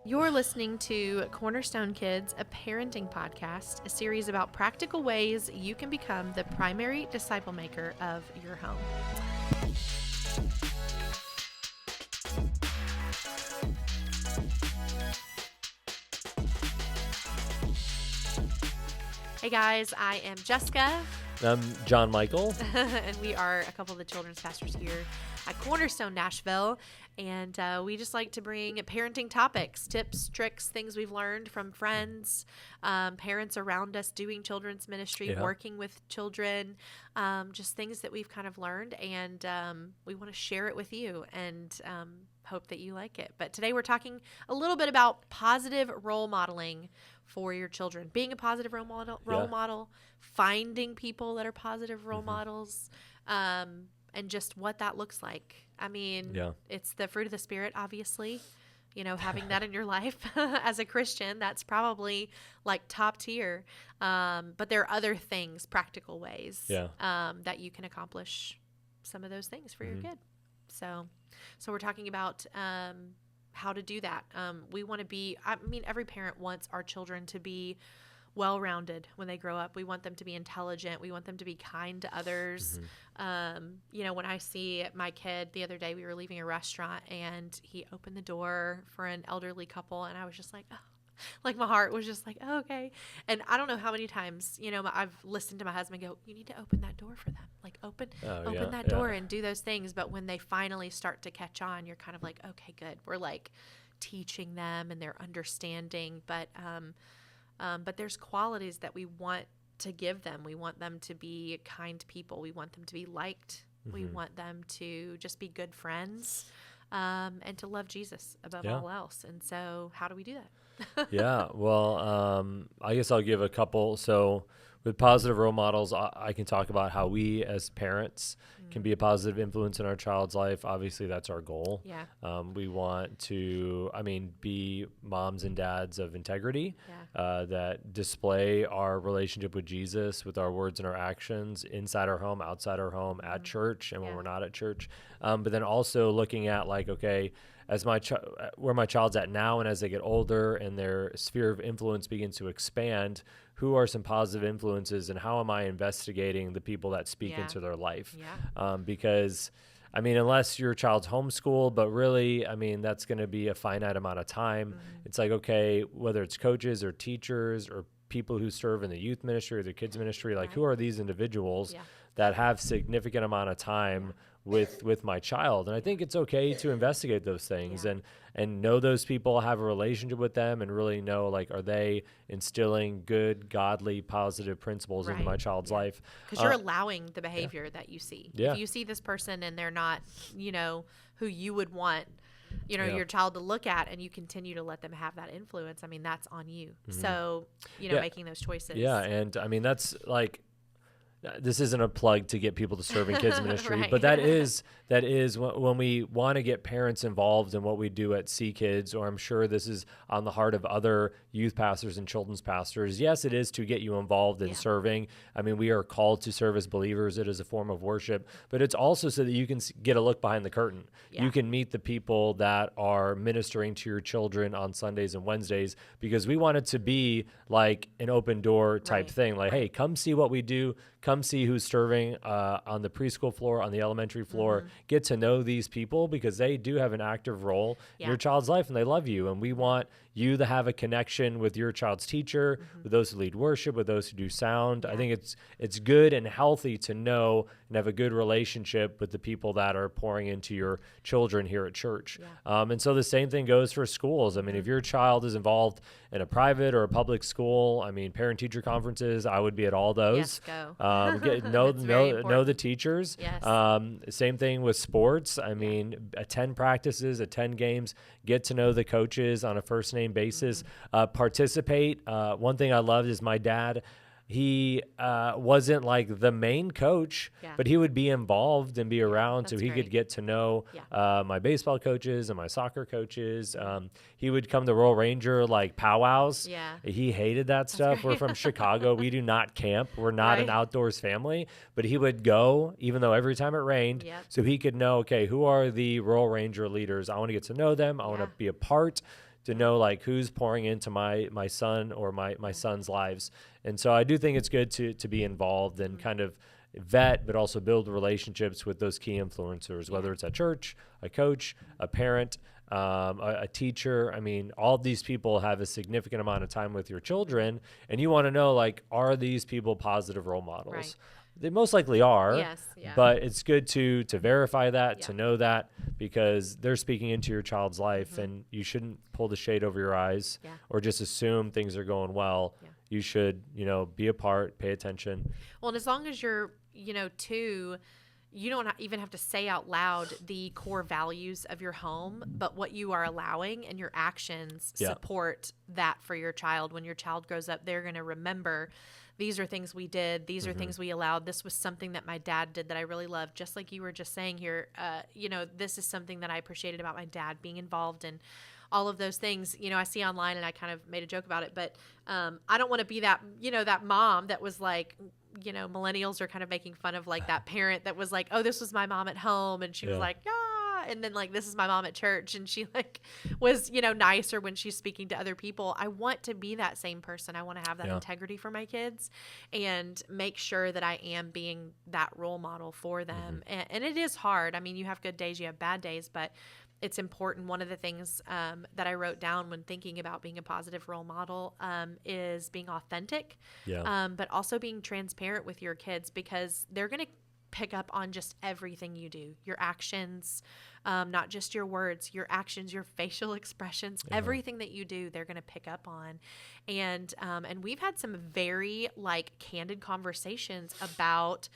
You're listening to Cornerstone Kids, a parenting podcast, a series about practical ways you can become the primary disciple maker of your home. Hey guys, I am Jessica. I'm John Michael. And we are a couple of the children's pastors here at Cornerstone, Nashville. And we just like to bring parenting topics, tips, tricks, things we've learned from friends, parents around us doing children's ministry, working with children, just things that we've kind of learned. And we want to share it with you and hope that you like it. But today we're talking a little bit about positive role modeling for your children, being a positive role model, finding people that are positive role models, and just what that looks like. I mean, it's the fruit of the Spirit, obviously, you know, having that in your life as a Christian, that's probably like top tier. But there are other things, practical ways that you can accomplish some of those things for your kid. So we're talking about how to do that. We want to be, I mean, every parent wants our children to be well-rounded when they grow up. We want them to be intelligent. We want them to be kind to others. You know, when I see my kid the other day, we were leaving a restaurant and he opened the door for an elderly couple. And I was just like, oh, like my heart was just like, oh, okay. And I don't know how many times, you know, I've listened to my husband go, you need to open that door for them. Like open that door and do those things. But when they finally start to catch on, you're kind of like, okay, good. We're like teaching them and they're understanding. But there's qualities that we want to give them. We want them to be kind people. We want them to be liked. We want them to just be good friends, and to love Jesus above all else. And so how do we do that? Well, I guess I'll give a couple. So with positive role models, I can talk about how we as parents can be a positive influence in our child's life. Obviously, that's our goal. We want to, be moms and dads of integrity that display our relationship with Jesus with our words and our actions inside our home, outside our home, at church, and when we're not at church. But then also looking at like, okay, as where my child's at now and as they get older and their sphere of influence begins to expand, who are some positive influences and how am I investigating the people that speak into their life? Because, unless your child's homeschooled, but really, that's going to be a finite amount of time. It's like, okay, whether it's coaches or teachers or people who serve in the youth ministry or the kids ministry, like who are these individuals that have significant amount of time with my child? And I think it's okay to investigate those things and know those people, have a relationship with them, and really know, like, are they instilling good, godly, positive principles into my child's life? Because you're allowing the behavior that you see. If you see this person and they're not, you know, who you would want, you know, your child to look at, and you continue to let them have that influence, that's on you. So, you know, making those choices. And that's like, this isn't a plug to get people to serve in kids ministry, but that is when we want to get parents involved in what we do at See Kids, or I'm sure this is on the heart of other youth pastors and children's pastors. Yes, it is to get you involved in serving. We are called to serve as believers. It is a form of worship, but it's also so that you can get a look behind the curtain. You can meet the people that are ministering to your children on Sundays and Wednesdays, because we want it to be like an open door type thing. Like, hey, come see what we do. Come see who's serving on the preschool floor, on the elementary floor. Get to know these people, because they do have an active role in your child's life, and they love you. And we want you to have a connection with your child's teacher, with those who lead worship, with those who do sound. I think it's good and healthy to know and have a good relationship with the people that are pouring into your children here at church. And so the same thing goes for schools. If your child is involved in a private or a public school, parent-teacher conferences, I would be at all those. Yes, go. Know the teachers. Same thing with sports. Attend practices, attend games, get to know the coaches on a first name basis, participate. One thing I loved is my dad. He wasn't like the main coach, but he would be involved and be around, so he could get to know my baseball coaches and my soccer coaches. He would come to Royal Ranger like powwows. He hated that stuff. We're from Chicago. We do not camp. We're not an outdoors family, but he would go even though every time it rained, so he could know, okay, who are the Royal Ranger leaders? I want to get to know them. I want to be a part to know like who's pouring into my son or my son's lives. And so I do think it's good to be involved and kind of vet, but also build relationships with those key influencers, whether it's a church, a coach, a parent, a teacher. I mean, all of these people have a significant amount of time with your children, and you want to know, like, are these people positive role models? Right. They most likely are, yes, yeah. but it's good to verify that, to know that, because they're speaking into your child's life, and you shouldn't pull the shade over your eyes or just assume things are going well. Yeah. You should, be a part, pay attention. Well, and as long as you're, too, you don't even have to say out loud the core values of your home, but what you are allowing and your actions support that for your child. When your child grows up, they're going to remember, these are things we did. These are things we allowed. This was something that my dad did that I really loved. Just like you were just saying here, this is something that I appreciated about my dad, being involved in all of those things. I see online, and I kind of made a joke about it, but I don't want to be that, that mom that was like, millennials are kind of making fun of like that parent that was like, oh, this was my mom at home. And she was like, ah, and then like, this is my mom at church. And she like was, nicer when she's speaking to other people. I want to be that same person. I want to have that integrity for my kids and make sure that I am being that role model for them. And it is hard. I mean, you have good days, you have bad days, but it's important. One of the things that I wrote down when thinking about being a positive role model is being authentic, but also being transparent with your kids, because they're going to pick up on just everything you do, your actions, not just your words, your actions, your facial expressions, everything that you do, they're going to pick up on. And we've had some very like candid conversations about,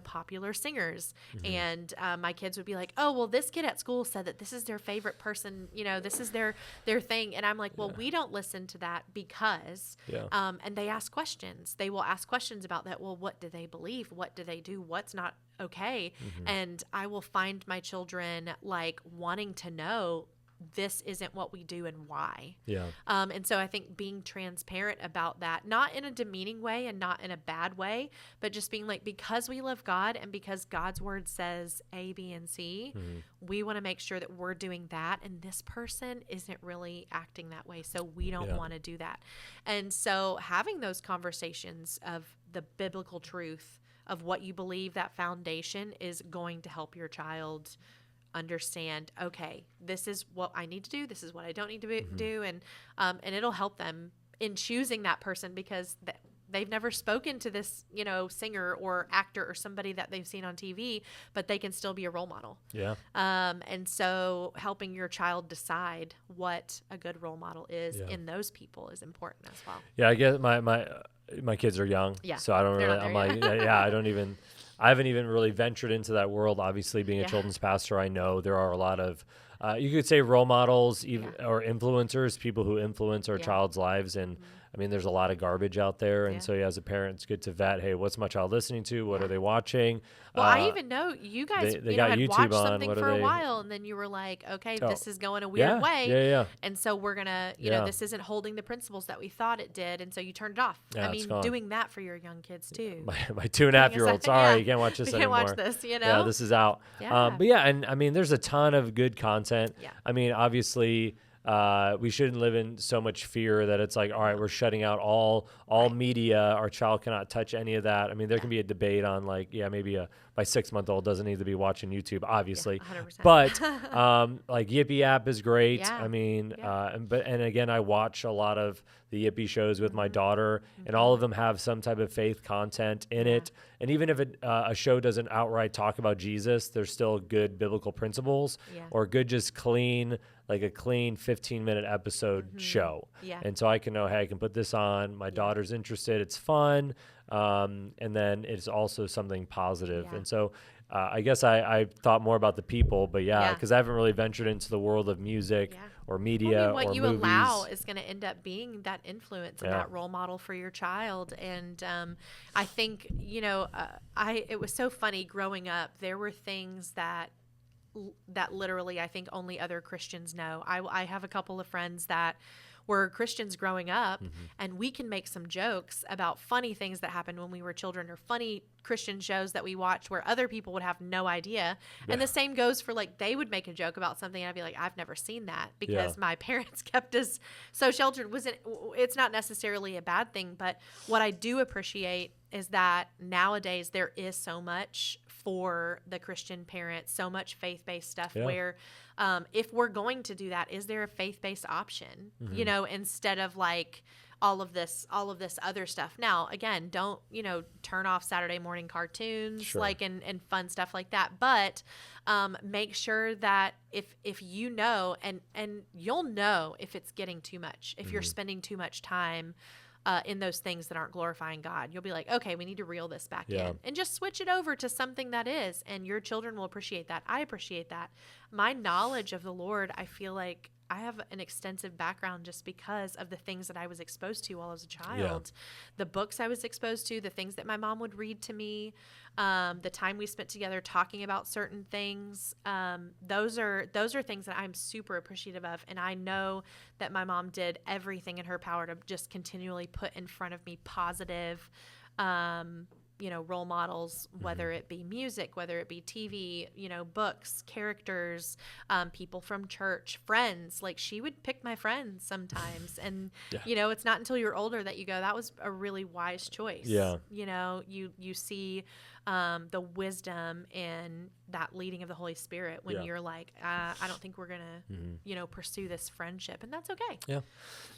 popular singers. And my kids would be like, oh, well, this kid at school said that this is their favorite person, this is their thing. And I'm like, well, we don't listen to that because, and they ask questions. They will ask questions about that. Well, what do they believe? What do they do? What's not okay? And I will find my children like wanting to know, this isn't what we do and why. And so I think being transparent about that, not in a demeaning way and not in a bad way, but just being like, because we love God and because God's word says A, B, and C, we want to make sure that we're doing that. And this person isn't really acting that way, so we don't want to do that. And so having those conversations of the biblical truth of what you believe, that foundation is going to help your child understand, okay, this is what I need to do, this is what I don't need to do, and it'll help them in choosing that person, because they've never spoken to this, singer or actor or somebody that they've seen on TV, but they can still be a role model. And so helping your child decide what a good role model is in those people is important as well. I guess my kids are young, so I don't really, I'm like, I haven't even really ventured into that world. Obviously, being a children's pastor, I know there are a lot of, you could say role models or influencers, people who influence our child's lives. And I mean, there's a lot of garbage out there. And so as a parent, it's good to vet, hey, what's my child listening to? What are they watching? Well, I even know you guys they got had YouTube watched something for a while, and then you were like, okay, this is going a weird way. And so we're going to, this isn't holding the principles that we thought it did. And so you turned it off. I mean, doing that for your young kids too. My 2.5-year-old, sorry, you can't watch this anymore. You can't watch this, Yeah, this is out. But and I mean, there's a ton of good content. I mean, obviously, we shouldn't live in so much fear that it's like, all right, we're shutting out all media. Our child cannot touch any of that. I mean, there can be a debate on like, maybe my 6-month-old doesn't need to be watching YouTube, obviously. 100%. But like Yippee app is great. I mean, and again, I watch a lot of the Yippee shows with my daughter, and all of them have some type of faith content in it. And even if a show doesn't outright talk about Jesus, there's still good biblical principles or good, just clean, like a clean 15-minute episode show. And so I can know, hey, I can put this on. My daughter's interested. It's fun. And then it's also something positive. And so I guess I thought more about the people, but because I haven't really ventured into the world of music or media what or you movies. allow is going to end up being that influence and that role model for your child. And I think, it was so funny growing up. There were things that literally I think only other Christians know. I have a couple of friends that were Christians growing up, and we can make some jokes about funny things that happened when we were children, or funny Christian shows that we watched where other people would have no idea. Yeah. And the same goes for, like, they would make a joke about something and I'd be like, I've never seen that, because my parents kept us so sheltered. It's not necessarily a bad thing, but what I do appreciate is that nowadays there is so much for the Christian parents, so much faith-based stuff where if we're going to do that, is there a faith-based option, you know, instead of like all of this other stuff. Now, again, don't, you know, turn off Saturday morning cartoons, like, and fun stuff like that. But make sure that if you know, and you'll know if it's getting too much, if you're spending too much time in those things that aren't glorifying God, you'll be like, okay, we need to reel this back in and just switch it over to something that is, and your children will appreciate that. I appreciate that. My knowledge of the Lord, I feel like I have an extensive background just because of the things that I was exposed to while I was a child, the books I was exposed to, the things that my mom would read to me, the time we spent together talking about certain things. Those are things that I'm super appreciative of. And I know that my mom did everything in her power to just continually put in front of me positive, you know, role models, whether it be music, whether it be TV, you know, books, characters, people from church, friends. Like, she would pick my friends sometimes. And, you know, it's not until you're older that you go, that was a really wise choice. Yeah. You know, you see the wisdom and that leading of the Holy Spirit when you're like, I don't think we're going to, you know, pursue this friendship. And that's okay. Yeah.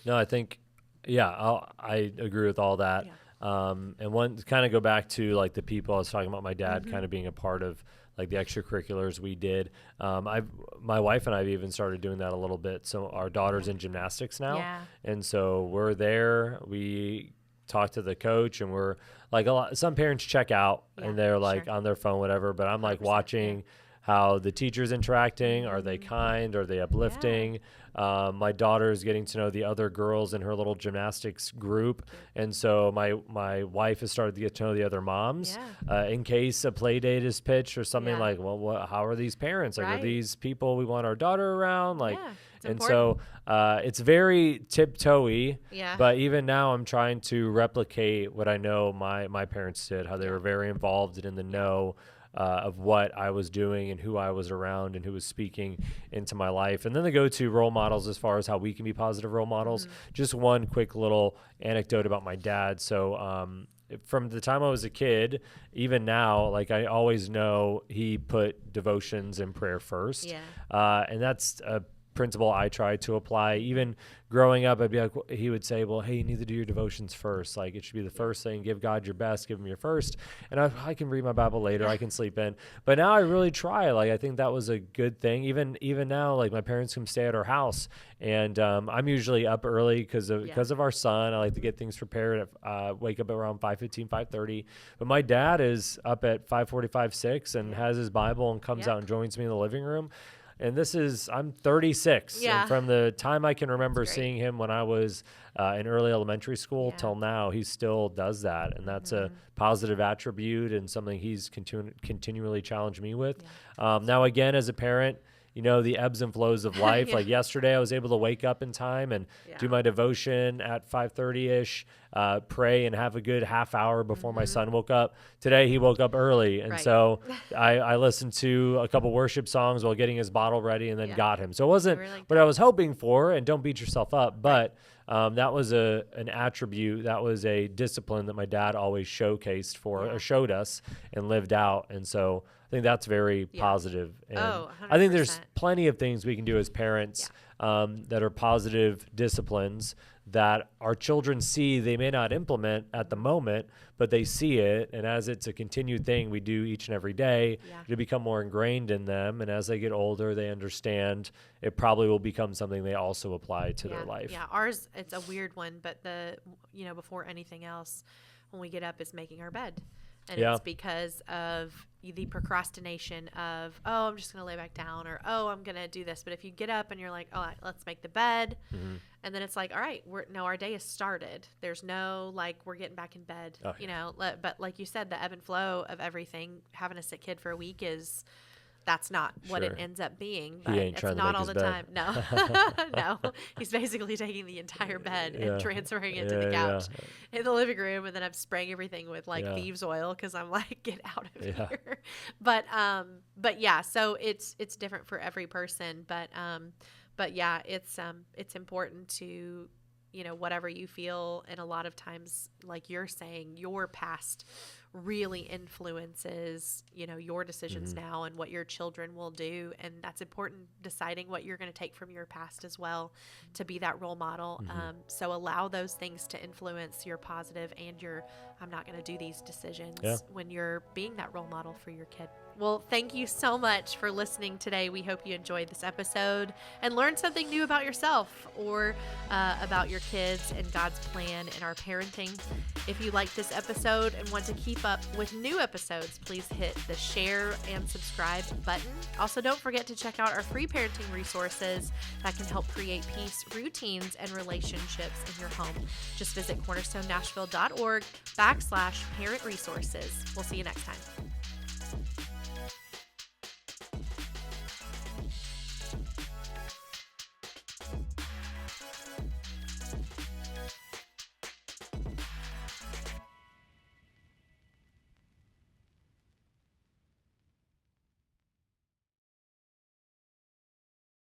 No, I think, I agree with all that. Yeah. And one, kind of go back to like the people I was talking about, my dad kind of being a part of like the extracurriculars we did. My wife and I have even started doing that a little bit. So our daughter's in gymnastics now. And so we're there, we talk to the coach, and we're like, some parents check out and they're like on their phone, whatever, but I'm like watching how the teacher's interacting. Are they kind? Are they uplifting? My daughter's getting to know the other girls in her little gymnastics group. And so my wife has started to get to know the other moms in case a play date is pitched or something like, well, how are these parents? Like, are these people we want our daughter around? Like, and important. So it's very tiptoey, but even now I'm trying to replicate what I know my parents did, how they were very involved and in the know of what I was doing and who I was around and who was speaking into my life. And then they go to role models as far as how we can be positive role models. Just one quick little anecdote about my dad. So from the time I was a kid, even now, like, I always know he put devotions and prayer first. And that's a principle I try to apply. Even growing up, I'd be like, he would say, well, hey, you need to do your devotions first. Like, it should be the first thing. Give God your best. Give him your first. And I can read my Bible later. I can sleep in. But now I really try. Like, I think that was a good thing. Even now, like, my parents come stay at our house, and I'm usually up early because of our son. I like to get things prepared. Wake up around 5:15, 5:30. But my dad is up at 5:45, 6, and has his Bible and comes out and joins me in the living room. And I'm 36. And from the time I can remember seeing him when I was in early elementary school till now, he still does that. And that's a positive attribute and something he's continually challenged me with. Now, again, as a parent, you know, the ebbs and flows of life. Like yesterday, I was able to wake up in time and do my devotion at 5:30-ish, pray and have a good half hour before my son woke up. Today, he woke up early. And so I listened to a couple worship songs while getting his bottle ready and then got him. So it wasn't what I was hoping for, and don't beat yourself up. But that was an attribute. That was a discipline that my dad always showcased or showed us and lived out. And so I think that's very positive. And I think there's plenty of things we can do as parents that are positive disciplines that our children see. They may not implement at the moment, but they see it. And as it's a continued thing we do each and every day, it'll become more ingrained in them. And as they get older, they understand it probably will become something they also apply to their life. Yeah, ours, it's a weird one, but before anything else, when we get up, is making our bed. And it's because of the procrastination of, I'm just going to lay back down, or, I'm going to do this. But if you get up and you're like, let's make the bed. And then it's like, all right, our day has started. There's no, like, we're getting back in bed, you know. But like you said, the ebb and flow of everything, having a sick kid for a week is that's not what Sure. it ends up being. But He ain't it's trying to not make all his the bed. time. No, no. He's basically taking the entire bed and transferring it to the couch in the living room, and then I'm spraying everything with like thieves oil because I'm like, get out of here. But yeah, so it's different for every person. But yeah, it's important to, you know, whatever you feel, and a lot of times, like you're saying, your past really influences, you know, your decisions now and what your children will do. And that's important, deciding what you're going to take from your past as well to be that role model. So allow those things to influence your positive and your, I'm not going to do these decisions when you're being that role model for your kid. Well, thank you so much for listening today. We hope you enjoyed this episode and learned something new about yourself or about your kids and God's plan in our parenting. If you liked this episode and want to keep up with new episodes, please hit the share and subscribe button. Also, don't forget to check out our free parenting resources that can help create peace, routines, and relationships in your home. Just visit cornerstonenashville.org/parent resources. We'll see you next time.